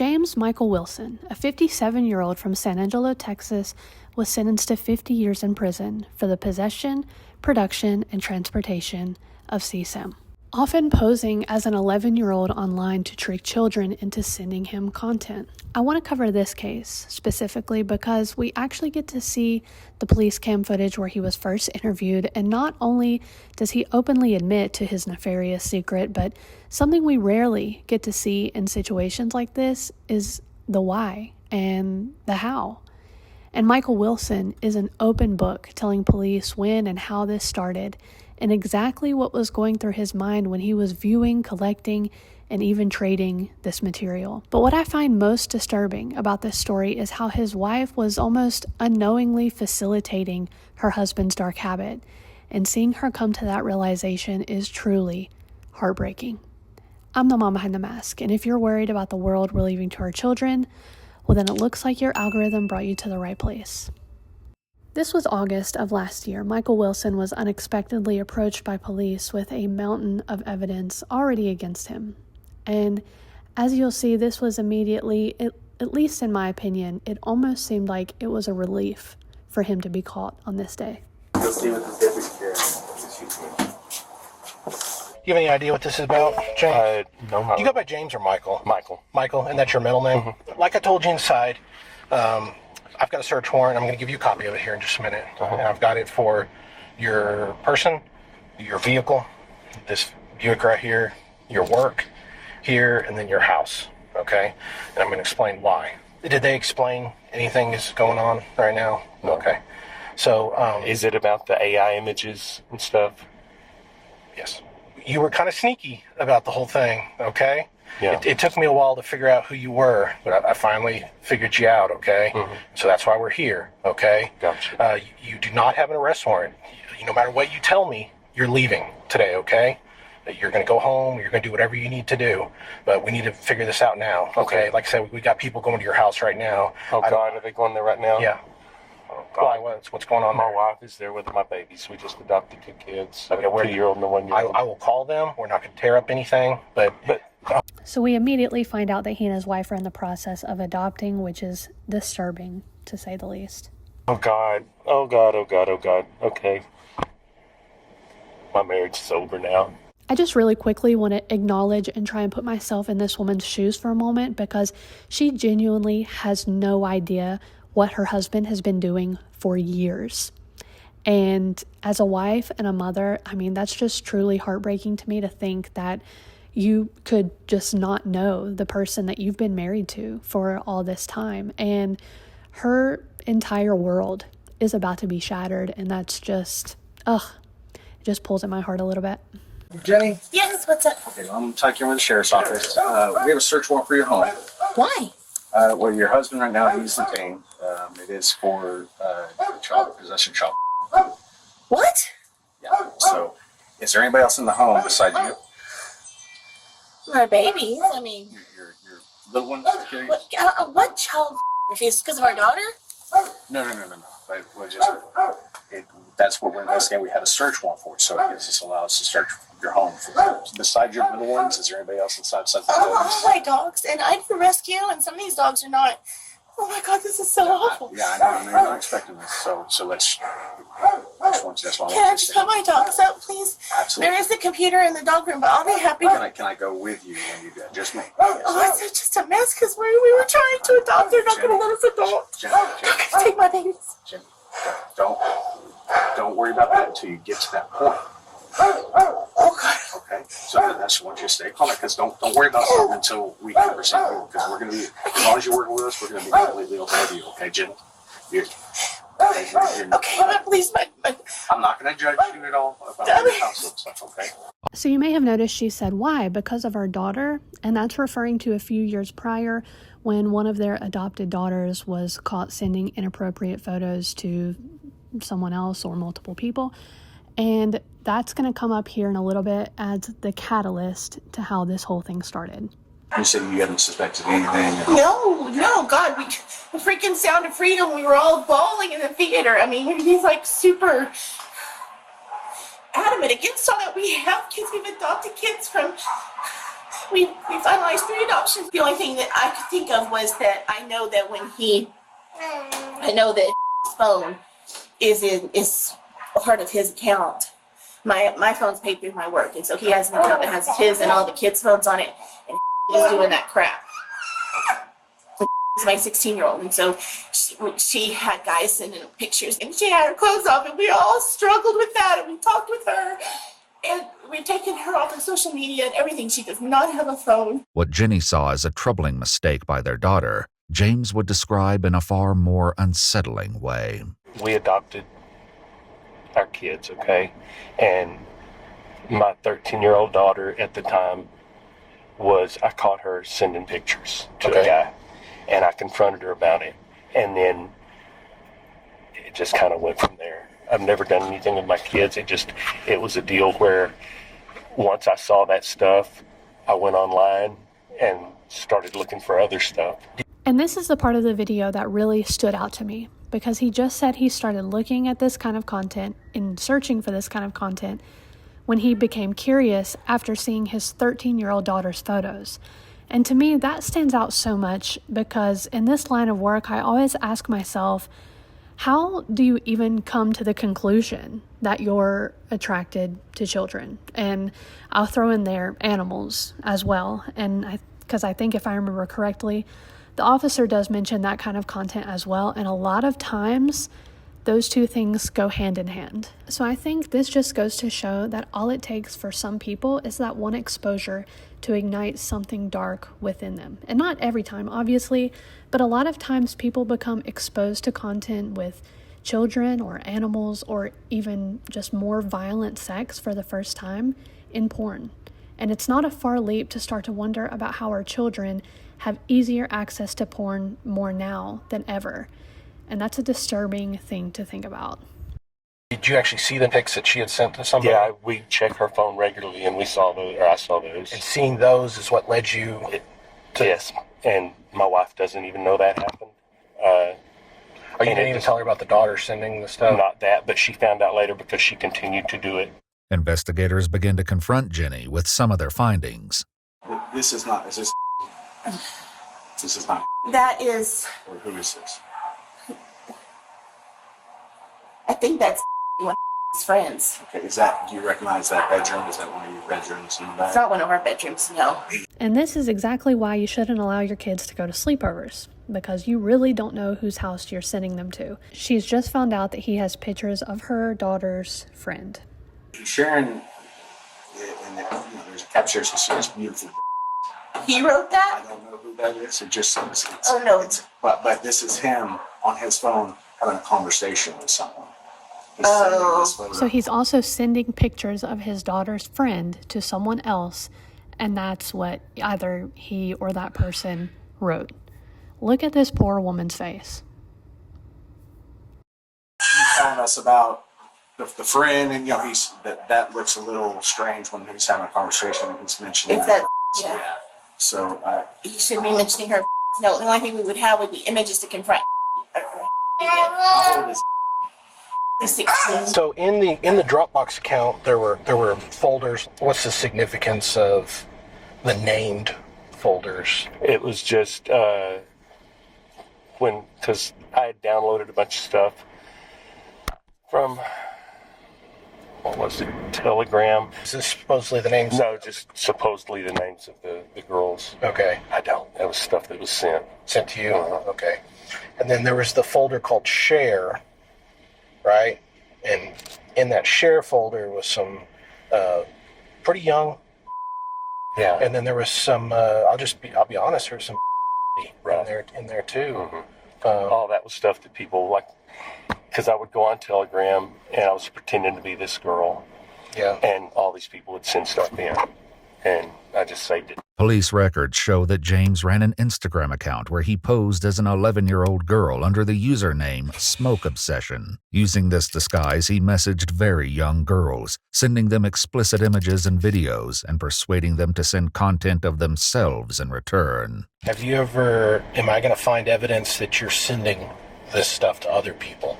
James Michael Wilson, a 57-year-old from San Angelo, Texas, was sentenced to 50 years in prison for the possession, production, and transportation of CSIM, often posing as an 11-year-old online to trick children into sending him content. I want to cover this case specifically because we actually get to see the police cam footage where he was first interviewed, and not only does he openly admit to his nefarious secret, but something we rarely get to see in situations like this is the why and the how. And Michael Wilson is an open book telling police when and how this started and exactly what was going through his mind when he was viewing, collecting, and even trading this material. But what I find most disturbing about this story is how his wife was almost unknowingly facilitating her husband's dark habit, and seeing her come to that realization is truly heartbreaking. I'm the mom behind the mask, and if you're worried about the world we're leaving to our children, well then it looks like your algorithm brought you to the right place. This was August of last year. Michael Wilson was unexpectedly approached by police with a mountain of evidence already against him. And as you'll see, this was immediately, at least in my opinion, it almost seemed like it was a relief for him to be caught on this day. You'll see what the difference is. Do you have any idea what this is about, James? No. Do you go by James or Michael? Michael. Michael, and that's your middle name? Mm-hmm. Like I told you inside, I've got a search warrant. I'm going to give you a copy of it here in just a minute. And I've got it for your person, your vehicle, this Buick right here, your work here, and then your house, okay? And I'm going to explain why. Did they explain anything is going on right now? No. Okay. So, is it about the AI images and stuff? Yes. You were kind of sneaky about the whole thing, okay? Yeah. It took me a while to figure out who you were, but I finally figured you out, okay? Mm-hmm. So that's why we're here, okay? Gotcha. You do not have an arrest warrant. No matter what you tell me, you're leaving today, okay? You're going to go home, you're going to do whatever you need to do, but we need to figure this out now, okay? Like I said, we got people going to your house right now. Oh, God, are they going there right now? Yeah. Oh, God. Why? What's going on My there? wife is there with my babies. We just adopted 2 kids, a Okay, 2-year-old and a 1-year-old. I will call them. We're not going to tear up anything, but So we immediately find out that he and his wife are in the process of adopting, which is disturbing, to say the least. Oh, God. Oh, God. Oh, God. Oh, God. Okay. My marriage is over now. I just really quickly want to acknowledge and try and put myself in this woman's shoes for a moment, because she genuinely has no idea what her husband has been doing for years. And as a wife and a mother, I mean, that's just truly heartbreaking to me to think that you could just not know the person that you've been married to for all this time. And her entire world is about to be shattered. And that's just, it just pulls at my heart a little bit. Jenny? Yes, what's up? Okay, well, I'm talking with the sheriff's office. We have a search warrant for your home. Why? Well, your husband right now, he's detained. It is for child possession. What? Yeah. So, is there anybody else in the home besides you? My babies. I mean, Your little ones? Okay. what child? If it's because of our daughter? No. But that's what we're investigating. We had a search warrant for it, so it just allows us to search your home. Besides your little ones, is there anybody else inside the Oh, my dogs. And I do rescue, and some of these dogs are not. Oh my God, this is so awful. Yeah, I know you're not expecting this. So let's. That's why I Can want I you to just stay. put my dogs out, please? Absolutely. There is a computer in the dog room, but I'll be happy to. Can I go with you when you do that? Just me. Oh, it's just a mess because we were trying to adopt. They're not going to let us adopt. Jim, They're going to take my babies. Jim, don't worry about that until you get to that point. Oh God. Okay? So that's what you stay calm, because don't worry about something until we can proceed forward, because we're going to be, as long as you're working with us, we're going to be completely open with you. Okay, Jim? You're Okay, but please, I'm not going to judge you at all about your household stuff, okay? So you may have noticed she said why, because of our daughter, and that's referring to a few years prior when one of their adopted daughters was caught sending inappropriate photos to someone else or multiple people. And that's going to come up here in a little bit as the catalyst to how this whole thing started. You said you hadn't suspected anything. No, God, the freaking Sound of Freedom, we were all bawling in the theater. I mean, he's like super adamant against all that. We have kids, we've adopted kids from we finalized 3 adoptions. The only thing that I could think of was that I know that his phone is part of his account. My phone's paid through my work, and so he has an account that has his and all the kids' phones on it, and he's doing that crap. He's my 16-year-old, and so she had guys sending pictures, and she had her clothes off, and we all struggled with that, and we talked with her, and we've taken her off of social media and everything. She does not have a phone. What Jenny saw as a troubling mistake by their daughter, James would describe in a far more unsettling way. We adopted our kids, okay? And my 13-year-old daughter at the time I caught her sending pictures to a guy, and I confronted her about it. And then it just kind of went from there. I've never done anything with my kids. It was a deal where once I saw that stuff, I went online and started looking for other stuff. And this is the part of the video that really stood out to me, because he just said he started looking at this kind of content and searching for this kind of content when he became curious after seeing his 13-year-old daughter's photos. And to me, that stands out so much, because in this line of work, I always ask myself, how do you even come to the conclusion that you're attracted to children? And I'll throw in there animals as well. And because I think if I remember correctly, the officer does mention that kind of content as well. And a lot of times those two things go hand in hand. So I think this just goes to show that all it takes for some people is that one exposure to ignite something dark within them. And not every time, obviously, but a lot of times people become exposed to content with children or animals or even just more violent sex for the first time in porn. And it's not a far leap to start to wonder about how our children have easier access to porn more now than ever. And that's a disturbing thing to think about. Did you actually see the pics that she had sent to somebody? Yeah, we check her phone regularly, and I saw those. And seeing those is what led you to... Yes, and my wife doesn't even know that happened. You didn't even tell her about the daughter sending the stuff? Not that, but she found out later because she continued to do it. Investigators begin to confront Jenny with some of their findings. This is not. This is not. That is. Or who is this? I think that's one of his friends. Okay, do you recognize that bedroom? Is that one of your bedrooms in the back? It's not one of our bedrooms, no. And this is exactly why you shouldn't allow your kids to go to sleepovers, because you really don't know whose house you're sending them to. She's just found out that he has pictures of her daughter's friend. Sharon, and there's a capture, she says beautiful. He wrote that? I don't know who that is. It just says Oh, no. But this is him on his phone having a conversation with someone. So he's also sending pictures of his daughter's friend to someone else, and that's what either he or that person wrote. Look at this poor woman's face. He's telling us about the friend, and that looks a little strange when he's having a conversation and he's mentioning It's that, yeah. yeah. So He shouldn't be mentioning her. No, the only thing we would have would be images to confront. how old is He's 16. So in the Dropbox account, there were folders. What's the significance of the named folders? It was just because I had downloaded a bunch of stuff from, what was it, Telegram. Is this supposedly the names? No, just supposedly the names of the girls. Okay. That was stuff that was sent. Sent to you? Okay. And then there was the folder called Share, right? And in that Share folder was some pretty young. Yeah. And then there was some, I'll be honest, there was some Right. in there too. Mm-hmm. All that was stuff that people like, because I would go on Telegram and I was pretending to be this girl. Yeah. And all these people would send stuff in, and I just saved it. Police records show that James ran an Instagram account where he posed as an 11-year-old girl under the username Smoke Obsession. Using this disguise, he messaged very young girls, sending them explicit images and videos and persuading them to send content of themselves in return. Am I going to find evidence that you're sending this stuff to other people?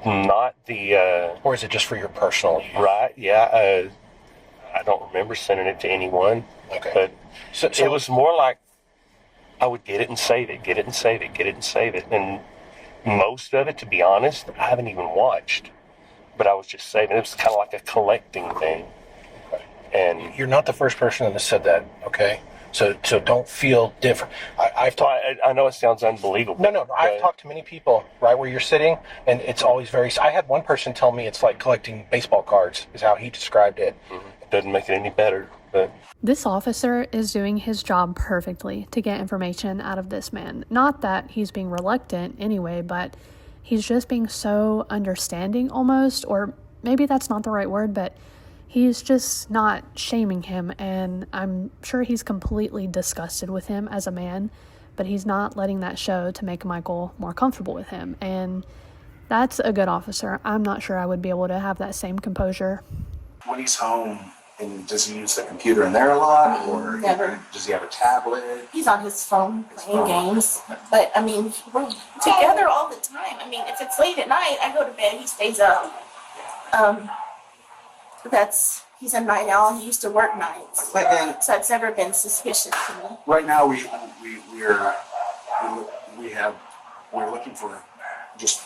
Not the... Or is it just for your personal use? Right, yeah. I don't remember sending it to anyone. Okay. But So it was more like I would get it and save it, get it and save it, get it and save it. And most of it, to be honest, I haven't even watched. But I was just saving. It was kind of like a collecting thing. And you're not the first person that has said that, okay? So don't feel different. I've talked. I know it sounds unbelievable. No. I've talked to many people right where you're sitting, and it's always very. I had one person tell me it's like collecting baseball cards, is how he described it. It doesn't make it any better, but. This officer is doing his job perfectly to get information out of this man. Not that he's being reluctant anyway, but he's just being so understanding almost, or maybe that's not the right word, but he's just not shaming him, and I'm sure he's completely disgusted with him as a man, but he's not letting that show to make Michael more comfortable with him, and that's a good officer. I'm not sure I would be able to have that same composure. When he's home, and does he use the computer in there a lot, or Never. Does he have a tablet? He's on his phone playing games. But, I mean, we're together all the time. I mean, if it's late at night, I go to bed, he stays up. He's a night owl. He used to work nights. And So it's never been suspicious to me. right now, we're looking for just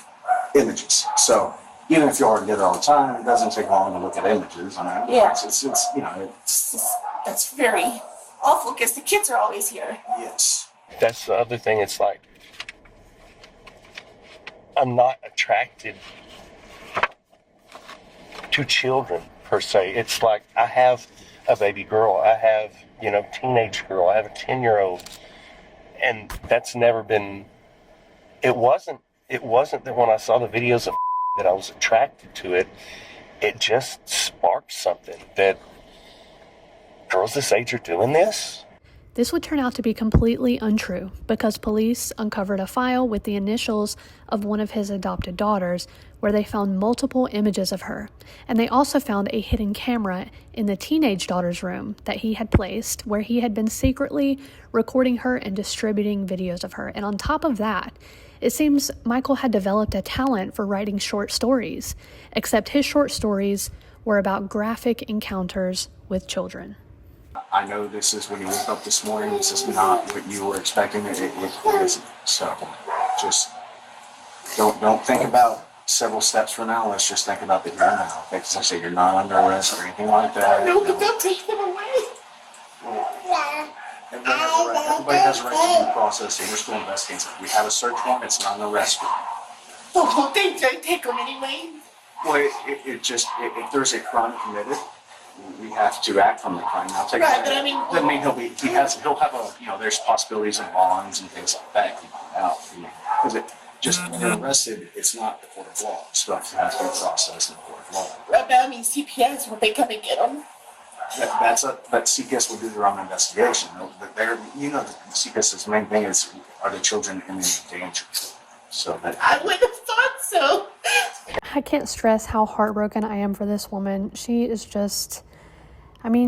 images. So even if you are together all the time, it doesn't take long to look at images. I mean, Yeah. it's That's very awful because the kids are always here. yes. That's the other thing. It's like I'm not attracted to children per se. It's like I have a baby girl. I have, teenage girl. I have a 10-year-old. And that's never been, it wasn't that when I saw the videos of that I was attracted to it. It just sparked something that girls this age are doing this. This would turn out to be completely untrue because police uncovered a file with the initials of one of his adopted daughters where they found multiple images of her. And they also found a hidden camera in the teenage daughter's room that he had placed where he had been secretly recording her and distributing videos of her. And on top of that, it seems Michael had developed a talent for writing short stories, except his short stories were about graphic encounters with children. I know this is when you woke up this morning. This is not what you were expecting. It isn't. So just don't think about several steps from now. Let's just think about the here and now. Okay? Because I say you're not under arrest or anything like that. No, but they'll take them away. Everybody has a right to due process, and we're still investigating. We have a search warrant. It's not an arrest warrant. Oh, they take them anyway. Well, if there's a crime committed, we have to act on the crime. Now, take Right, but I mean, doesn't mean he'll have a there's possibilities of bonds and things like that out. Because just when you're arrested, it's not the court of law. Stuff has to be processed in the court of law. Right, but I mean, CPS, will they come and get them? But CPS will do their own investigation. The CPS's main thing is, are the children in any danger? So that I would have thought so. I can't stress how heartbroken I am for this woman. She is just,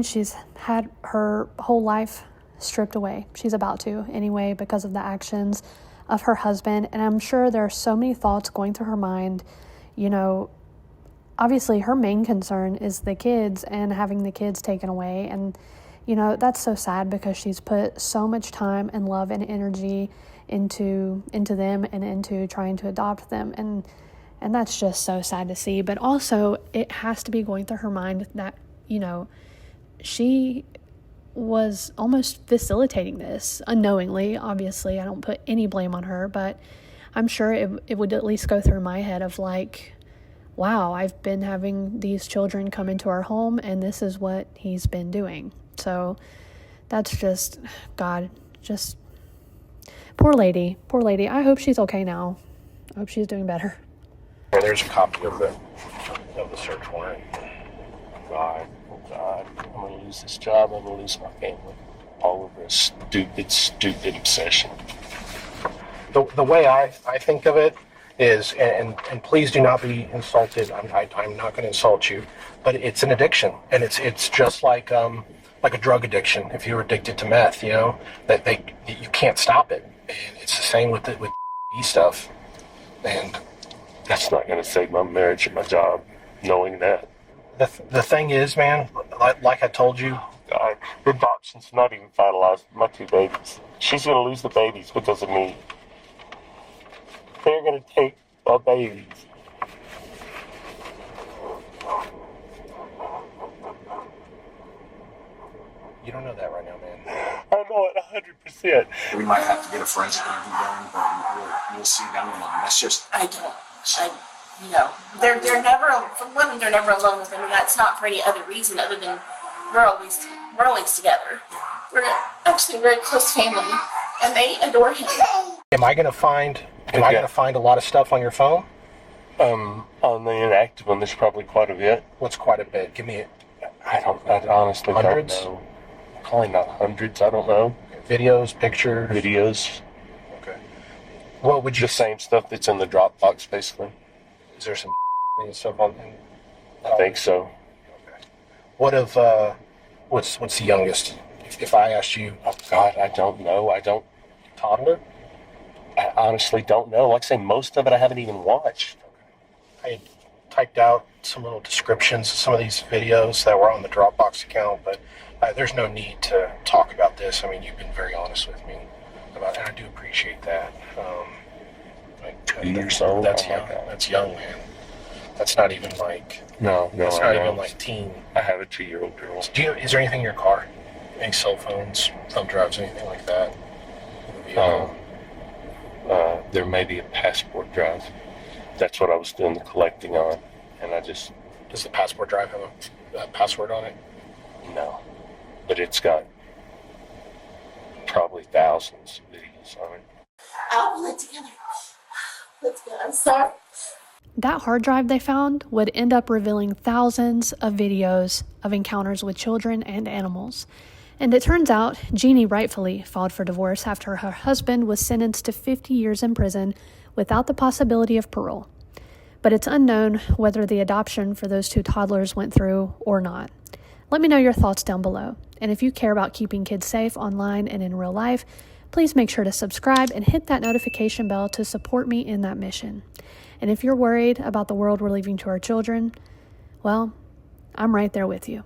she's had her whole life stripped away. She's about to anyway because of the actions of her husband. And I'm sure there are so many thoughts going through her mind. Obviously her main concern is the kids and having the kids taken away. And, that's so sad because she's put so much time and love and energy into them and into trying to adopt them. And that's just so sad to see. But also, it has to be going through her mind that, she was almost facilitating this unknowingly. Obviously, I don't put any blame on her, but I'm sure it would at least go through my head of like, wow, I've been having these children come into our home and this is what he's been doing. So that's just, God, just poor lady. I hope she's okay now. I hope she's doing better. Well, there's a copy of the search warrant. Oh God, I'm going to lose this job. I'm going to lose my family. All over a stupid obsession. The way I think of it is, and please do not be insulted. I'm not going to insult you, but it's an addiction, and it's just like a drug addiction. If you're addicted to meth, that you can't stop it. And it's the same with stuff. And that's not going to save my marriage and my job, knowing that. The thing is, man, like I told you, The adoption's not even finalized. My 2 babies. She's gonna lose the babies because of me. They're gonna take my babies. you don't know that right now, man. I know it 100%. We might have to get a forensic interview going, but we'll see down the line. That's just, they're never, for one, they're never alone with him, and that's not for any other reason other than we're always together. We're actually a very close family, and they adore him. Am I gonna find a lot of stuff on your phone? On the inactive one, there's probably quite a bit. What's quite a bit? Give me I honestly Hundreds? don't know. Probably not hundreds, I don't know. videos, pictures. Videos. Okay. What would you The same stuff that's in the Dropbox, basically. Is there some stuff on? I think so. What of what's the youngest? If I asked you, Oh, God, I don't know. toddler, I honestly don't know. Like I say, most of it I haven't even watched. I had typed out some little descriptions of some of these videos that were on the Dropbox account, but there's no need to talk about this. I mean, you've been very honest with me about it, and I do appreciate that. 2 years old? That's Oh, my young. God. That's young, man. That's not even like. No, That's I not know. even like teen. I have a 2-year-old girl. Is there anything in your car? Any cell phones, thumb drives, anything like that? There may be a passport drive. That's what I was doing the collecting on, and I just Does the passport drive have a password on it? no. But it's got probably thousands of videos on it. I'll put it together. Let's go. I'm sorry. That hard drive they found would end up revealing thousands of videos of encounters with children and animals. And it turns out Jeannie rightfully filed for divorce after her husband was sentenced to 50 years in prison without the possibility of parole. But it's unknown whether the adoption for those 2 toddlers went through or not. Let me know your thoughts down below. And if you care about keeping kids safe online and in real life, please make sure to subscribe and hit that notification bell to support me in that mission. And if you're worried about the world we're leaving to our children, well, I'm right there with you.